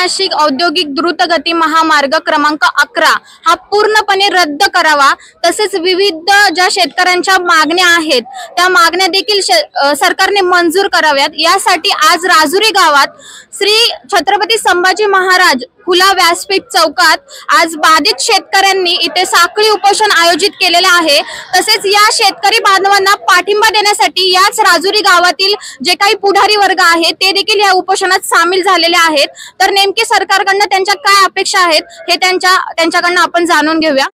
नाशिक औद्योगिक द्रुतगती महामार्ग क्रमांक 11 हा पूर्णपणे रद्द करावा, तसेच विविध ज्या शेतकऱ्यांच्या मागण्या आहेत त्या मागण्या देखील सरकारने मंजूर कराव्यात। यासाठी आज राजुरी गावात श्री छत्रपती संभाजी महाराज खुला व्यासपीठ चौकात आज बाधित शेतकऱ्यांनी इथे साखळी उपोषण आयोजित केलेले आहे। तसेच या शेतकरी बांधवांना पाठिंबा देण्यासाठी याच राजुरी गावातील जे काही पुढारी वर्ग आहे ते देखील या उपोषणात सामील झालेले आहेत। तर नेमके सरकारकडून त्यांच्या काय अपेक्षा आहेत हे त्यांच्याकडून आपण जाणून घेऊया।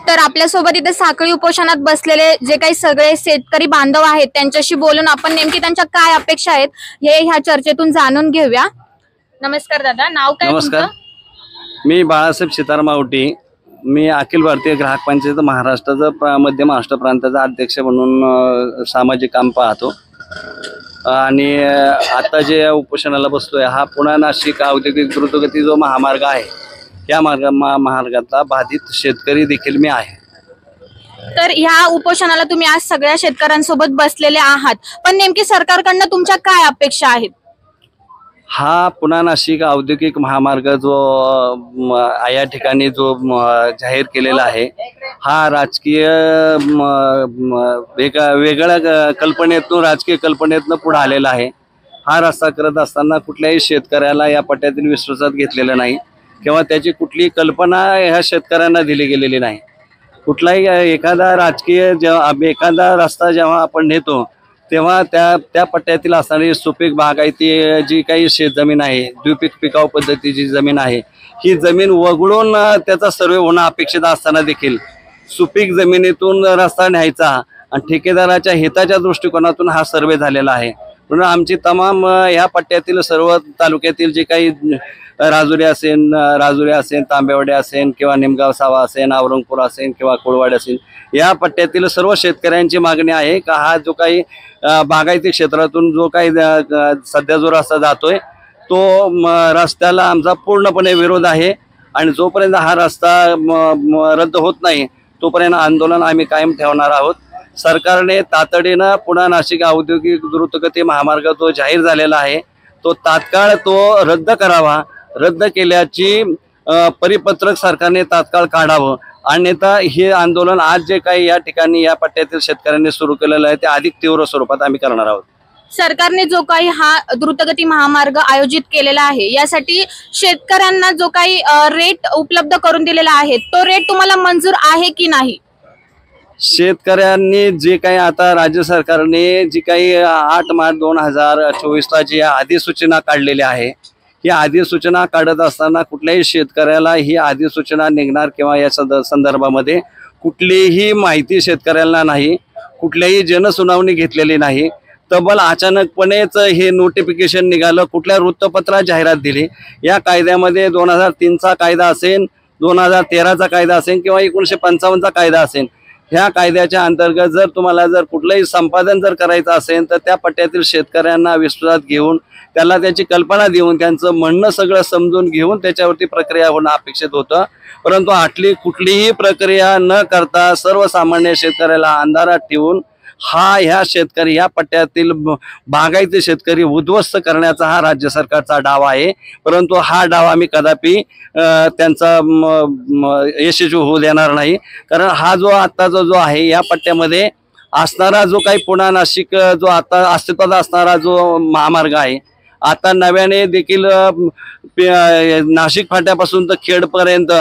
तर आपल्या सोबत इथे साखळी उपोषणात बसलेले जे काही सगळे शेतकरी बांधव आहेत त्यांच्याशी बोलून आपण नेमकी त्यांच्या काय अपेक्षा आहेत हे ह्या चर्चेतून जाणून घेऊया। नमस्कार दादा, नाव काय तुमचं? नमस्कार, मी बाळासाहेब सीताराम आवटी। मी अखिल भारतीय ग्राहक पंचायत महाराष्ट्राचा मध्य महाराष्ट्र प्रांताचा अध्यक्ष म्हणून सामाजिक काम पाहतो। आणि आता जे उपोषणाला बसलोय हा पुणे नाशिक औद्योगिक द्रुतगती जो महामार्ग आहे या महामार्गातला बाधित शेतकरी देखील मी आहे। तर ह्या उपोषणाला तुम्ही आज सगळ्या शेतकऱ्यांसोबत बसलेले आहात, पण नेमकी सरकारकडून तुमच्या काय अपेक्षा आहेत? हा पुणे नाशिक औद्योगिक महामार्ग जो या ठिकाणी जो जाहीर केलेला आहे हा राजकीय वेगळ्या कल्पनेतून राजकीय कल्पनेतून पुढे आलेला आहे। हा रस्ता करत असताना कुठल्याही शेतकऱ्याला या पट्ट्यातील विश्वासात घेतलेलं नाही किंवा त्याची कुठलीही कल्पना ह्या शेतकऱ्यांना दिली गेलेली नाही। कुठलाही एखादा राजकीय एखादा रस्ता जेव्हा आपण नेतो तेव्हा त्या पट्ट्यातील असणारी सुपीक बागायती जी काही शेतजमीन आहे, द्विपीक पिकाऊ पद्धतीची जमीन आहे, ही जमीन वगळून त्याचा सर्वे होणं अपेक्षित असताना देखील सुपीक जमिनीतून रस्ता न्यायचा आणि ठेकेदाराच्या हिताच्या दृष्टिकोनातून हा सर्वे झालेला आहे। म्हणून आमची तमाम ह्या पट्ट्यातील सर्व तालुक्यातील जे काही राजुरी असेल, तांबेवाडी असेल किंवा निमगाव सावा असेल, औरंगपूर असेल किंवा कोळवाडी असेल, या पट्ट्यातील सर्व शेतकऱ्यांची मागणी आहे का हा जो काही बागायती क्षेत्रातून जो काही सध्या जो रस्ता जातोय तो रस्त्याला आमचा पूर्णपणे विरोध आहे। आणि जोपर्यंत हा रस्ता रद्द होत नाही तोपर्यंत आंदोलन आम्ही कायम ठेवणार आहोत। सरकारने तातडीनं पुणे नाशिक औद्योगिक द्रुतगती महामार्ग जो जाहीर झालेला आहे तो तात्काळ रद्द करावा। रद्द केल्याची परिपत्रक सरकारने तात्काळ काढावं, अन्यथा हे आंदोलन आज जे काही या ठिकाणी या पट्ट्यातील शेतकऱ्यांनी सुरू केलेलं आहे ते अधिक तीव्र स्वरूपात आम्ही करणार आहोत। सरकारने जो काही हा द्रुतगती महामार्ग आयोजित केलेला आहे यासाठी शेतकऱ्यांना जो काही रेट उपलब्ध करून दिलेला आहे तो रेट तुम्हाला मंजूर आहे की नाही? शेतकऱ्यांनी जे काही आता राज्य सरकारने जी काही 8 मार्च 2024 जी अधिसूचना काढलेली आहे ही अधिसूचना काढत असताना कुठल्याही शेतकऱ्याला ही अधिसूचना निघणार किंवा या संदर्भामध्ये कुठलीही माहिती शेतकऱ्यांना नाही, कुठल्याही जनसुनावणी घेतलेली नाही। तब्बल अचानकपणेच हे नोटिफिकेशन निघालं, कुठल्या वृत्तपत्रात जाहिरात दिली। या कायद्यामध्ये 2003चा कायदा असेल, 2013चा कायदा असेल किंवा 1955चा कायदा असेल, ह्या कायद्याच्या अंतर्गत जर तुम्हाला जर कुठलंही संपादन जर करायचं असेल तर त्या पट्ट्यातील शेतकऱ्यांना विश्वासात घेऊन त्याला त्याची कल्पना देऊन त्यांचं म्हणणं सगळं समजून घेऊन त्याच्यावरती प्रक्रिया होणं अपेक्षित होतं। परंतु आटली कुठलीही प्रक्रिया न करता सर्वसामान्य शेतकऱ्याला अंधारात ठेवून ह्या शेतकरी या पट्ट्यातील बागायती शेतकरी उद्ध्वस्त करण्याचा हा राज्य सरकारचा डाव आहे। परंतु हा डाव आम्ही कदापि त्यांचा यशस्वी होऊ देणार नाही, कारण हा जो आत्ताचा जो आहे या पट्ट्यामध्ये असणारा जो काही पुणे नाशिक जो आता अस्तित्वात असणारा जो महामार्ग आहे आता नव्याने देखील नाशिक फाट्यापासून तर खेडपर्यंत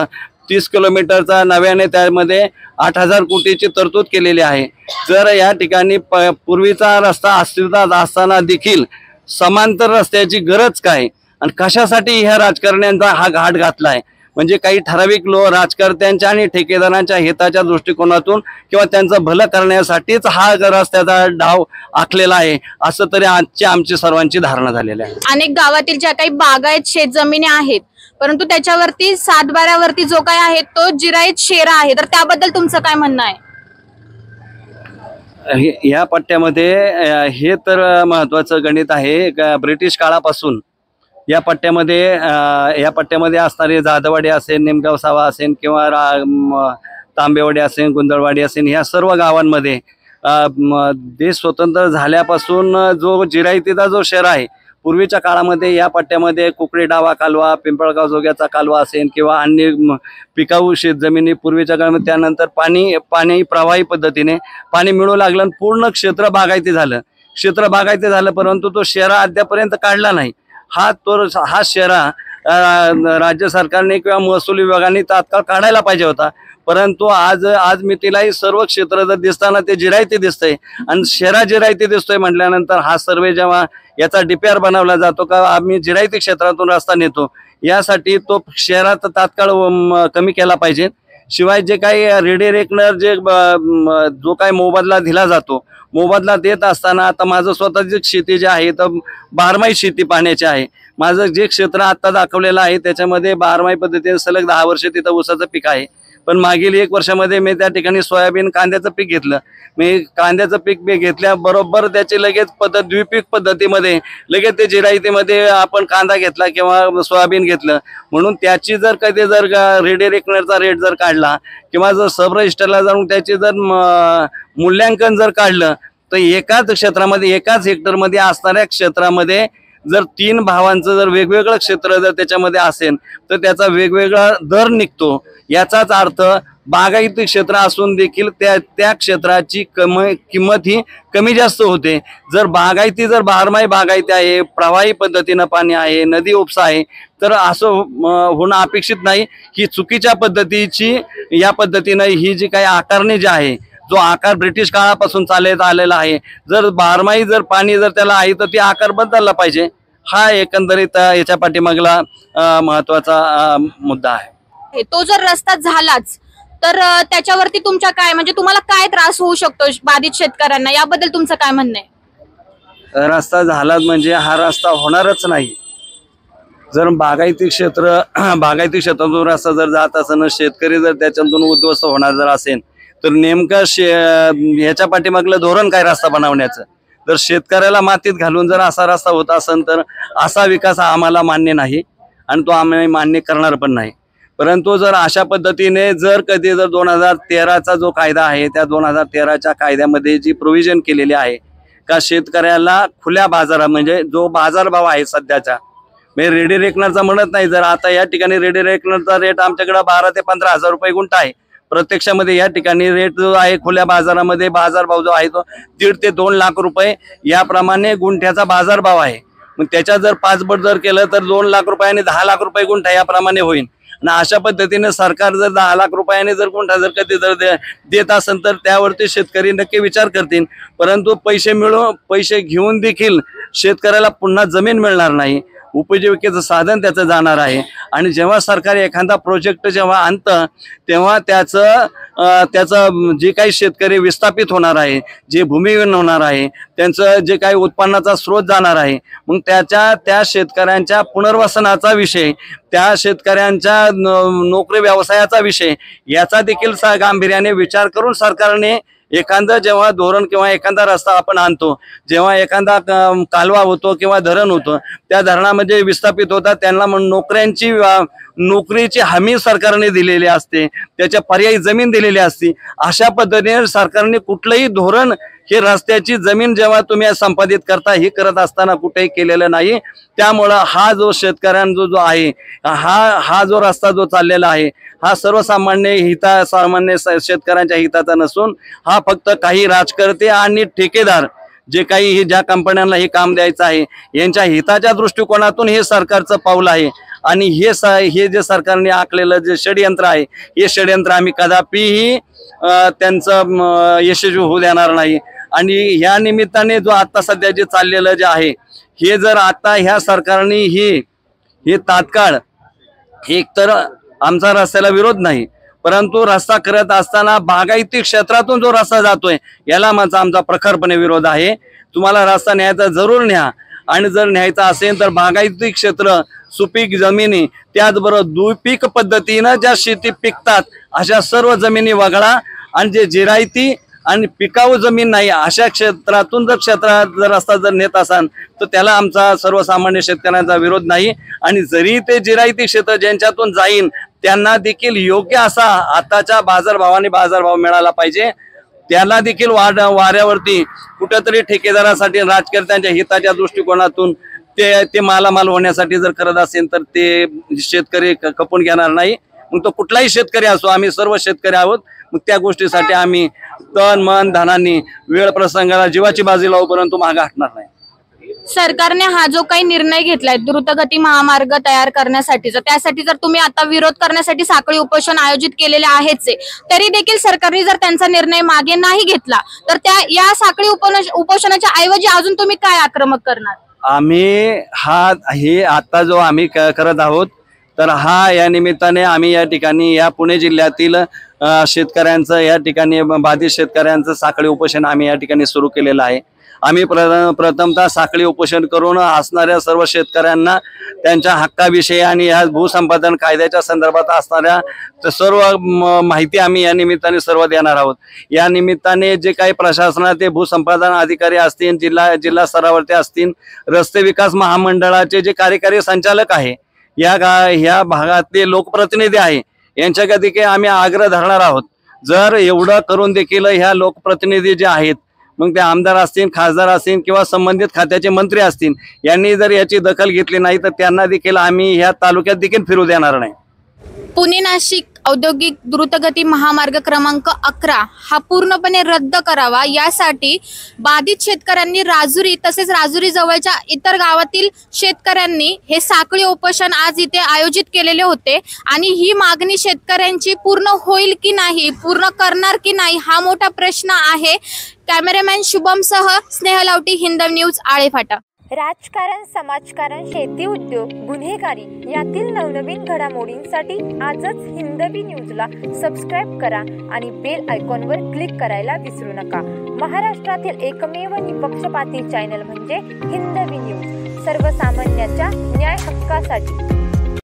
30 किलोमीटरचा नव्याने त्यामध्ये 8,000 कोटीची तरतूद केलेली आहे। जर या ठिकाणी पूर्वीचा रस्ता अस्तित्वात असताना देखील समांतर रस्त्याची गरज काय आणि कशासाठी ह्या राजकारण्यांचा हा घाट घातलाय, म्हणजे काही ठराविक राजकर्त्यांच्या आणि ठेकेदारांच्या हिताच्या दृष्टिकोनातून किंवा त्यांचं भलं करण्यासाठीच हा रस्त्याचा डाव आखलेला आहे असं तरी आमची सर्वांची धारणा झालेली आहे। अनेक गावातील ज्या काही बागायत शेतजमिनी आहेत परंतु त्याच्यावरती 7/12 वरती जो काय आहे तो जिरायत शेरा आहे, तर त्याबद्दल तुमचं काय म्हणणं आहे? या पट्ट्यामध्ये हे तर महत्वाचं गणित आहे का ब्रिटिश काळापासून या पट्ट्यामध्ये असणारे जाधववाडी असेल, निमगाव सावा असेल किंवा तांबेवाडी असेल, गुंदळवाडी असेल, ह्या सर्व गावांमध्ये देश स्वतंत्र झाल्यापासून जो जिरायतीचा जो शेरा आहे पूर्वीच्या काळामध्ये या पट्ट्यामध्ये कुकडी डावा कालवा, पिंपळगाव जोग्याचा कालवा असेल किंवा अन्य पिकाऊ शेत जमिनी पूर्वीच्या काळामध्ये, त्यानंतर पाणी प्रवाही पद्धतीने पाणी मिळू लागलं आणि पूर्ण क्षेत्र बागायती झालं, परंतु तो शेरा अद्यापर्यंत काढला नाही. हा शेरा राज्य सरकारने किंवा महसूल विभागाने तात्काळ काढायला पाहिजे होता. परंतु आज मितीलाही सर्व क्षेत्र जर दिसताना ते जिरायती दिसतंय आणि शेरा जिरायती दिसतोय म्हटल्यानंतर हा सर्वे जेव्हा याचा DPR बनवला जातो का आम्ही जिरायती क्षेत्रातून रस्ता नेतो, यासाठी तो शेरा तात्काळ कमी केला पाहिजे. शिवाय जे काही रेडी रेकनर जो काही मोबदला दिला जातो, मोबदला देत असताना आता माझं स्वतःची शेती जी आहे तर बारमाही शेती पाण्याची आहे. माझं जे क्षेत्र आता दाखवलेलं आहे त्याच्यामध्ये बारमाही पद्धतीने सलग 10 वर्ष तिथं ऊसाचं पीक आहे. पण मागील 1 वर्षामध्ये मी त्या ठिकाणी सोयाबीन कांद्याचं पीक घेतलं. मी कांद्याचं पीक घेतल्याबरोबर त्याची लगेच द्विपीक पद्धतीमध्ये लगेच ते जिरायतीमध्ये आपण कांदा घेतला किंवा सोयाबीन घेतलं. म्हणून त्याची जर कधी जर रेडी रेकनरचा रेट जर काढला किंवा जर सब रजिस्टरला जाऊन त्याची जर मूल्यांकन जर काढलं तर एकाच क्षेत्रामध्ये, एकाच हेक्टरमध्ये असणाऱ्या क्षेत्रामध्ये जर 3 भावांचं जर वेगवेगळं क्षेत्र जर त्याच्यामध्ये असेल तर त्याचा वेगवेगळा दर निघतो. याचाच अर्थ बागायती क्षेत्र असून देखील त्या क्षेत्राची किंमत ही कमी जास्त होते. जर बारमाही बागायती आहे, प्रवाही पद्धतीनं पाणी आहे, नदी उपसा आहे, तर असं होणं अपेक्षित नाही. ही चुकीच्या पद्धतीची या पद्धतीनं ही जी काही आकारणी जी आहे, जो आकार ब्रिटिश काळापासून चालत आलेला आहे, जर बारमाही जर पाणी जर त्याला आहे तर ती आकार बदलला पाहिजे. हा एकंदरीत याच्या पाठीमागला महत्वाचा मुद्दा आहे. तो जर रस्ता झालाच तर त्याच्यावरती तुमच्या काय म्हणजे तुम्हाला काय त्रास होऊ शकतो बाधित शेतकऱ्यांना, याबद्दल तुमचं काय म्हणणं आहे? रस्ता झालाच म्हणजे हा रस्ता होणारच नाही. जर बागायती क्षेत्रातून रस्ता जर जात असेल, शेतकरी जर त्याच्यातून उद्ध्वस्त होणार जर असेल तर नेमकं ह्याच्या पाठीमागलं धोरण काय रस्ता बनवण्याचं? जर शेतकऱ्याला मातीत घालून जर असा रस्ता होत असेल तर असा विकास आम्हाला मान्य नाही आणि तो आम्ही मान्य करणार पण नाही. परंतु जर अशा पद्धतीने जर कधी जर 2013चा जो कायदा आहे त्या 2013च्या कायद्यामध्ये जी प्रोव्हिजन केलेली आहे का शेतकऱ्याला खुल्या बाजारात म्हणजे जो बाजारभाव आहे सध्याचा, मी रेडी रेकनरचा म्हणत नाही, जर आता या ठिकाणी रेडी रेकनरचा रेट आमच्याकडे 12 ते 15 हजार रुपये गुंठा आहे. प्रत्यक्षामध्ये या ठिकाणी रेट जो आहे खुल्या बाजारामध्ये बाजारभाव जो आहे तो 1.5 ते 2 लाख रुपये याप्रमाणे गुंठ्याचा बाजारभाव आहे. मग त्याच्या जर 5 पट जर केलं तर 2 लाख रुपये आणि 10 लाख रुपये गुंठा याप्रमाणे होईल. आणि अशा पद्धतीने सरकार जर 10 लाख रुपयाने जर गुंठा जर कधी जर देत असेल तर त्यावरती शेतकरी नक्की विचार करतील. परंतु पैसे घेऊन देखील शेतकऱ्याला पुन्हा जमीन मिळणार नाही, उपजीविकेचं साधन त्याचं जाणार आहे. आणि जेव्हा सरकार एखादा प्रोजेक्ट जेव्हा आणतं तेव्हा त्याचं जे काही शेतकरी विस्थापित होणार आहे, जे भूमिहीन होणार आहे, त्यांचं जे काही उत्पन्नाचा स्रोत जाणार आहे, मग त्या शेतकऱ्यांच्या पुनर्वसनाचा विषय, त्या शेतकऱ्यांच्या नोकरी व्यवसायाचा विषय याचा देखील गांभीर्याने विचार करून सरकारने एखादं जेव्हा धोरण किंवा एखादा रस्ता आपण आणतो, जेव्हा एखादा कालवा होतो किंवा धरण होतं, त्या धरणामध्ये विस्थापित होतात त्यांना नोकरीची हमी सरकारने दिलेली असते, त्याच्या पर्यायी जमीन दिलेली असते. अशा पद्धतीने सरकारने कुठलंही धोरण हे रस्त्याची जमीन जेव्हा तुम्ही संपादित करता हे करत असताना कुठेही केलेलं नाही. त्यामुळं हा जो शेतकऱ्यांचा जो आहे हा जो रस्ता जो चाललेला आहे हा सामान्य शेतकऱ्यांच्या हिताचा नसून हा फक्त काही राजकर्ते आणि ठेकेदार जे काही ज्या कंपन्यांना हे काम द्यायचं आहे यांच्या हिताच्या दृष्टिकोनातून हे सरकारचं पाऊल आहे. आणि हे जे सरकारने आखलेलं जे षडयंत्र आहे हे षडयंत्र आम्ही कदापिही त्यांचं यशस्वी होऊ देणार नाही. आणि ह्या निमित्ताने जो आता सध्या जे चाललेलं जे आहे हे जर आता ह्या सरकारने हे तात्काळ एकतर आमचा रस्त्याला विरोध नाही, परंतु रस्ता करत असताना बागायती क्षेत्रातून जो रस्ता जातोय याला आमचा प्रखरपणे विरोध आहे. तुम्हाला रस्ता न्यायचा जरूर न्या, आणि जर न्यायचा असेल तर बागायती क्षेत्र, सुपीक जमिनी, त्याचबरोबर दुपीक पद्धतीनं ज्या शेती पिकतात अशा सर्व जमिनी वगळा, आणि जे जिरायती आणि पिकाऊ जमीन नाही अशा क्षेत्रातून जर रस्ता जर नेत असाल तर त्याला आमचा सर्वसामान्य शेतकऱ्यांचा विरोध नाही. आणि जरी ते जिरायती क्षेत्र ज्यांच्यातून जाईन त्यांना देखील योग्य असा आताच्या बाजारभावाने बाजारभाव मिळाला पाहिजे. त्याला देखील वाऱ्यावरती कुठेतरी ठेकेदारासाठी राजकर्त्यांच्या हिताच्या दृष्टिकोनातून ते मालामाल होण्यासाठी जर करत असेल तर ते शेतकरी खपून घेणार नाही. मग तो कुठलाही शेतकरी असो, आम्ही सर्व शेतकरी आहोत. मग त्या गोष्टीसाठी आम्ही तन मन धनांनी वेळ प्रसंगाला जीवाची बाजी लावू, परंतु मागे हटणार नाही. सरकारने हा जो काही निर्णय घेतलाय द्रुतगती महामार्ग तयार करण्यासाठीचा, त्यासाठी जर तुम्ही आता विरोध करण्यासाठी साखळी उपोषण आयोजित केलेले आहेच आहे, तरी देखील सरकारने जर त्यांचा निर्णय मागे नाही घेतला तर त्या या साखळी उपोषणाच्या ऐवजी अजून तुम्ही काय आक्रमक करणार? आम्ही हे आता जो आम्ही करत आहोत, तर या निमित्ताने आम्ही या ठिकाणी या पुणे जिल्ह्यातील शेतकऱ्यांचं, या ठिकाणी बाधित शेतकऱ्यांचं साखळी उपोषण आम्ही या ठिकाणी सुरू केलेलं आहे. आम्ही प्रथमतः साखळी उपोषण करून असणाऱ्या सर्व शेतकऱ्यांना त्यांच्या हक्काविषयी आणि या भूसंपादन कायद्याच्या संदर्भात असणाऱ्या सर्व माहिती आम्ही या निमित्ताने सर्व देणार आहोत. या निमित्ताने जे काही प्रशासनाचे भूसंपादन अधिकारी असतील, जिल्हा स्तरावरती असतील, रस्ते विकास महामंडळाचे जे कार्यकारी संचालक आहे, ह्या भागातले लोकप्रतिनिधी आहे, यांच्याकडे देखील आम्ही आग्रह धरणार आहोत. जर एवढं करून देखील ह्या लोकप्रतिनिधी जे आहेत, मग ते आमदार असतील, खासदार असतील किंवा संबंधित खात्याचे मंत्री असतील, यांनी जर याची दखल घेतली नाही तर त्यांना देखील आम्ही ह्या तालुक्यात देखील फिरू देणार नाही. पुणे नाशिक औद्योगिक द्रुतगती महामार्ग क्रमांक 11 हा पूर्णपणे रद्द करावा, यासाठी बाधित शेतकऱ्यांनी राजुरी तसेच राजुरी जवळच्या इतर गावातील शेतकऱ्यांनी हे साखळी उपोषण आज इथे आयोजित केलेले होते. आणि ही मागणी शेतकऱ्यांची पूर्ण होईल की नाही, पूर्ण करणार की नाही, हा मोठा प्रश्न आहे. कॅमेरामॅन शुभम सह स्नेहल आवटी, हिंदवी न्यूज, आळेफाटा. राजकारण, समाजकारण, शेती उद्योग, गुन्हेगारी यातील नवनवीन घडामोडींसाठी आजच हिंदवी न्यूजला सबस्क्राईब करा आणि बेल आयकॉनवर क्लिक करायला विसरू नका. महाराष्ट्रातील एकमेव निपक्षपाती चॅनल म्हणजे हिंदवी न्यूज, सर्वसामान्यांच्या न्याय हक्कासाठी.